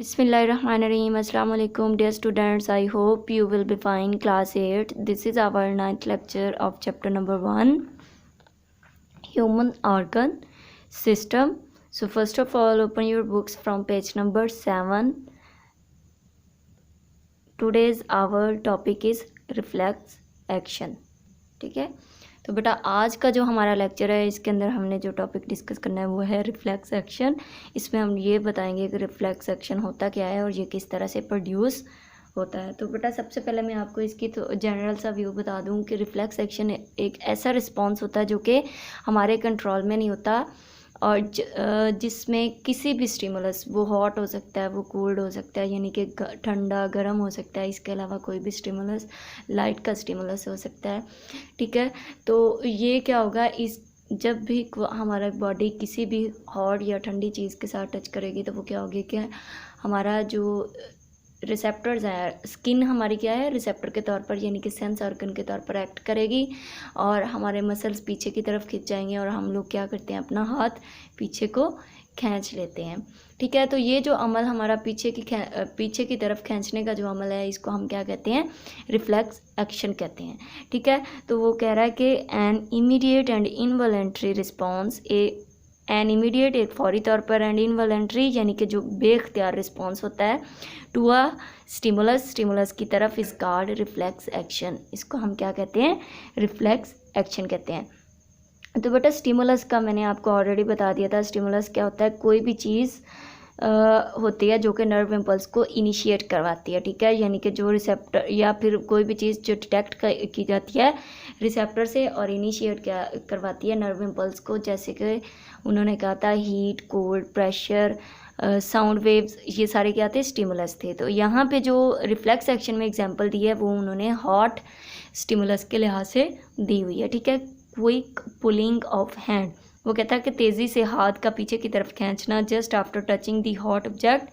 Bismillahirrahmanirrahim. Assalamu alaikum dear students. I hope you will be fine. Class 8. This is our 9th lecture of chapter number 1, Human Organ System. So first of all, open your books from page number 7. Today's our topic is reflex action. ठीक है, तो बेटा आज का जो हमारा lecture है इसके अंदर हमने जो टॉपिक डिस्कस करना है वो है रिफ्लेक्स एक्शन। इसमें हम ये बताएंगे कि रिफ्लेक्स एक्शन होता क्या है और ये किस तरह से प्रोड्यूस होता है। तो बेटा सबसे पहले मैं आपको इसकी तो जनरल सा व्यू बता दूं कि रिफ्लेक्स एक्शन एक ऐसा रिस्पॉन्स होता है जो कि हमारे कंट्रोल में नहीं होता और जिसमें किसी भी स्टिमुलस, वो हॉट हो सकता है, वो कोल्ड हो सकता है, यानी कि ठंडा गर्म हो सकता है, इसके अलावा कोई भी स्टिमुलस, लाइट का स्टिमुलस हो सकता है। ठीक है, तो ये क्या होगा, इस जब भी हमारा बॉडी किसी भी हॉट या ठंडी चीज़ के साथ टच करेगी तो वो क्या होगी कि हमारा जो रिसेप्टर्स हैं, स्किन हमारी क्या है रिसेप्टर के तौर पर, यानी कि सेंस ऑर्गन के तौर पर एक्ट करेगी और हमारे मसल्स पीछे की तरफ खिंच जाएंगे और हम लोग क्या करते हैं, अपना हाथ पीछे को खींच लेते हैं। ठीक है, तो ये जो अमल हमारा पीछे की तरफ खींचने का जो अमल है इसको हम क्या कहते हैं, रिफ्लेक्स एक्शन कहते हैं। ठीक है, तो वो कह रहा है कि an immediate and involuntary response, an immediate एक फौरी तौर पर, एंड इनवॉलेंट्री यानी कि जो बेख्तियार रिस्पॉन्स होता है टू अ स्टिमुलस की तरफ इस कॉल्ड रिफ्लेक्स एक्शन। इसको हम क्या कहते हैं, रिफ्लेक्स एक्शन कहते हैं। तो बेटा स्टिमुलस का मैंने आपको ऑलरेडी बता दिया था। स्टिमुलस क्या होता है, कोई भी चीज़ होती है जो कि नर्व इम्पल्स को इनिशिएट करवाती है। ठीक है, यानी कि जो रिसेप्टर या फिर कोई भी चीज़ जो डिटेक्ट की जाती है रिसेप्टर से और इनिशिएट करवाती है नर्व इम्पल्स को, जैसे कि उन्होंने कहा था heat, cold, pressure, sound waves, ये सारे क्या थे, स्टिमुलस थे। तो यहाँ पे जो रिफ्लेक्स एक्शन में एग्जांपल दी है वो उन्होंने हॉट स्टिमुलस के लिहाज से दी हुई है। ठीक है, क्विक पुलिंग ऑफ हैंड, वो कहता है कि तेज़ी से हाथ का पीछे की तरफ खींचना, जस्ट आफ्टर टचिंग दी हॉट ऑब्जेक्ट,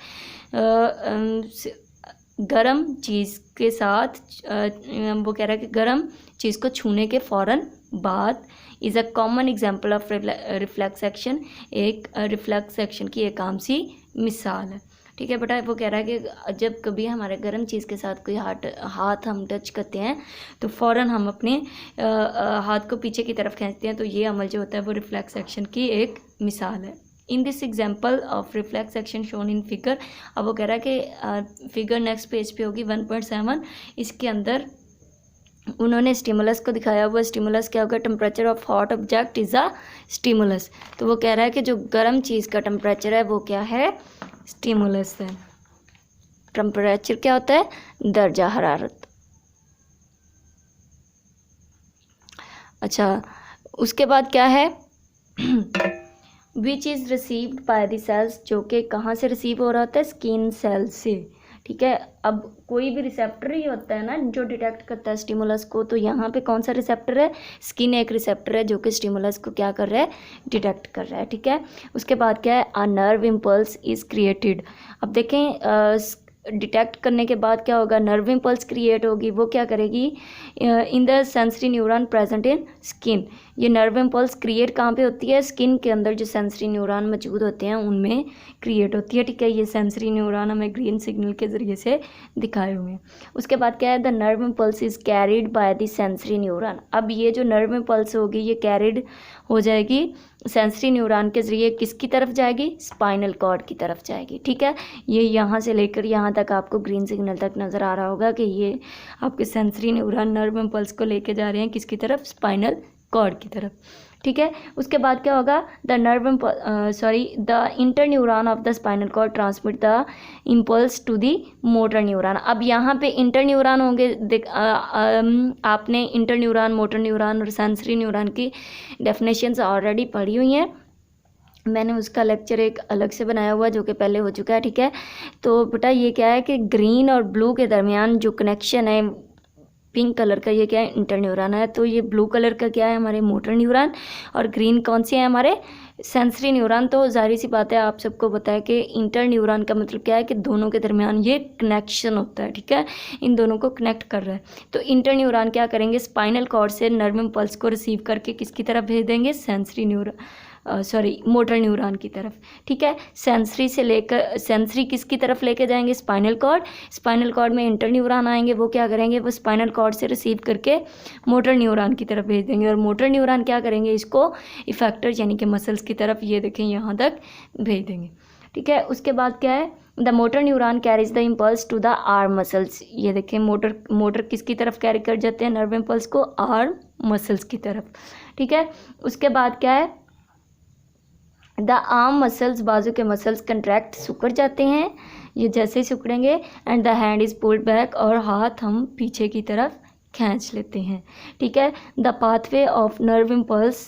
गरम चीज़ के साथ, वो कह रहा है कि गरम चीज़ को छूने के फ़ौरन बाद, is a common example of reflex action, एक रिफ्लेक्स एक्शन की एक आम सी मिसाल है। ठीक है बेटा, वो कह रहा है कि जब कभी हमारे गर्म चीज़ के साथ कोई हाथ हम टच करते हैं तो फ़ौरन हम अपने हाथ को पीछे की तरफ खींचते हैं, तो ये अमल जो होता है वो रिफ्लेक्स एक्शन की एक मिसाल है। In this example of reflex action shown in figure, अब वो कह रहा है कि फिगर नेक्स्ट पेज पे होगी 1.7, इसके अंदर उन्होंने स्टिमुलस को दिखाया हुआ। स्टिमुलस क्या होगा, temperature of hot object is a stimulus. तो वो कह रहा है कि जो गर्म चीज़ का टेम्परेचर है वो क्या है, स्टिमुलस है। टेम्परेचर क्या होता है, दर्जा हरारत। अच्छा, उसके बाद क्या है which is received by the cells, जो कि कहाँ से रिसीव हो रहा होता है, स्किन सेल से। ठीक है, अब कोई भी रिसेप्टर ही होता है ना जो डिटेक्ट करता है स्टिमुलस को, तो यहाँ पे कौन सा रिसेप्टर है, स्किन एक रिसेप्टर है जो कि स्टिमुलस को क्या कर रहा है, डिटेक्ट कर रहा है। ठीक है, उसके बाद क्या है, a nerve impulse is created. अब देखें डिटेक्ट करने के बाद क्या होगा, नर्व इम्पल्स क्रिएट होगी, वो क्या करेगी, in the sensory neuron present in skin. ये नर्व इम्पल्स क्रिएट कहाँ पे होती है, स्किन के अंदर जो सेंसरी न्यूरॉन मौजूद होते हैं उनमें क्रिएट होती है। ठीक है, ये सेंसरी न्यूरॉन हमें ग्रीन सिग्नल के ज़रिए से दिखाए हुए हैं। उसके बाद क्या है, the nerve impulse is carried by the sensory neuron. अब ये जो नर्व इम्पल्स होगी ये कैरिड हो जाएगी सेंसरी न्यूरॉन के ज़रिए, किसकी तरफ जाएगी, स्पाइनल कॉर्ड की तरफ जाएगी। ठीक है, ये यहाँ से लेकर यहाँ तक आपको ग्रीन सिग्नल तक नज़र आ रहा होगा कि ये आपके सेंसरी न्यूरॉन नर्व इम्पल्स को लेके जा रहे हैं किसकी तरफ, स्पाइनल कॉर्ड की तरफ। ठीक है, उसके बाद क्या होगा, the interneuron of the spinal cord transmit the impulse to the motor neuron. अब यहाँ पे इंटर न्यूरॉन होंगे, आपने इंटर न्यूरॉन, मोटर न्यूरॉन और सेंसरी न्यूरॉन की डेफिनेशंस ऑलरेडी पढ़ी हुई हैं, मैंने उसका लेक्चर एक अलग से बनाया हुआ जो कि पहले हो चुका है। ठीक है, तो बेटा ये क्या है कि ग्रीन और ब्लू के दरमियान जो कनेक्शन है, पिंक कलर का ये क्या है, इंटर न्यूरॉन है, तो ये ब्लू कलर का क्या है, हमारे मोटर न्यूरॉन, और ग्रीन कौन से हैं, हमारे सेंसरी न्यूरॉन। तो जाहिर सी बात है, आप सबको पता है कि इंटर न्यूरॉन का मतलब क्या है कि दोनों के दरमियान ये कनेक्शन होता है। ठीक है, इन दोनों को कनेक्ट कर रहा है। तो इंटर न्यूरॉन क्या करेंगे, स्पाइनल कॉर्ड से नर्व इम्पल्स को रिसीव करके किसकी तरफ भेज देंगे, सेंसरी न्यूरॉन मोटर न्यूरॉन की तरफ, ठीक है। सेंसरी किसकी तरफ लेके जाएंगे, स्पाइनल कॉर्ड में इंटर न्यूरॉन आएंगे, वो क्या करेंगे, वो स्पाइनल कॉर्ड से रिसीव करके मोटर न्यूरॉन की तरफ भेज देंगे, और मोटर न्यूरॉन क्या करेंगे, इसको इफेक्टर यानी कि मसल्स की तरफ, ये देखें यहाँ तक भेज देंगे, ठीक है। उसके बाद क्या है, the motor neuron carries the impulse to the arm muscles, ये देखें मोटर किसकी तरफ कैरी कर जाते हैं नर्व इम्पल्स को, आर्म मसल्स की तरफ, ठीक है। उसके बाद क्या है, द आर्म मसल्स, बाजू के मसल्स कंट्रैक्ट, सिकुड़ जाते हैं, ये जैसे ही सिकुड़ेंगे, and the hand is pulled back, और हाथ हम पीछे की तरफ खींच लेते हैं, ठीक है। The pathway of nerve impulse,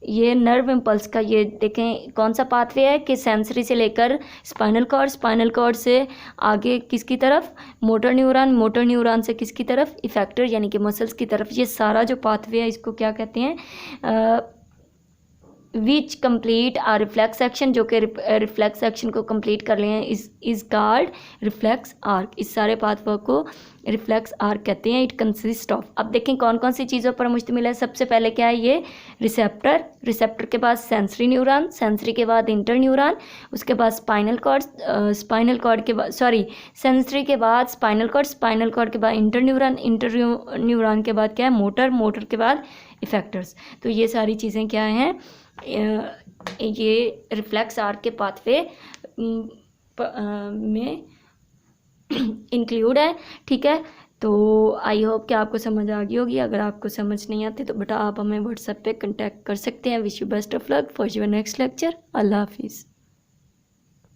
ये नर्व इम्पल्स का ये देखें कौन सा पाथवे है कि सेंसरी से लेकर स्पाइनल कॉर्ड से आगे किसकी तरफ, मोटर न्यूरॉन से किसकी तरफ, इफेक्टर यानी कि मसल्स की तरफ, ये सारा जो पाथवे है इसको क्या कहते हैं, which complete a reflex action, जो कि रिफ्लेक्स एक्शन को कंप्लीट कर ले हैं, इज कॉल्ड रिफ्लेक्स आर्क, इस सारे पाथवे को रिफ्लेक्स आर्क कहते हैं। इट कंसिस्ट ऑफ, अब देखें कौन कौन सी चीज़ों पर मुश्तमिल है, सबसे पहले क्या है, ये रिसेप्टर के बाद सेंसरी न्यूरॉन, सेंसरी के बाद इंटर न्यूरॉन, उसके बाद स्पाइनल कॉर्ड के बाद सेंसरी के बाद स्पाइनल कॉर्ड के बाद इंटर न्यूरॉन के बाद क्या है, मोटर के बाद इफेक्टर्स। तो ये सारी चीज़ें क्या हैं, ये रिफ्लेक्स आर्क के पाथवे में इंक्लूड है, ठीक है। तो आई होप कि आपको समझ आ गई होगी, अगर आपको समझ नहीं आती तो बेटा आप हमें व्हाट्सएप पे कांटेक्ट कर सकते हैं। Wish you best of luck for your next lecture. अल्लाह हाफिज़।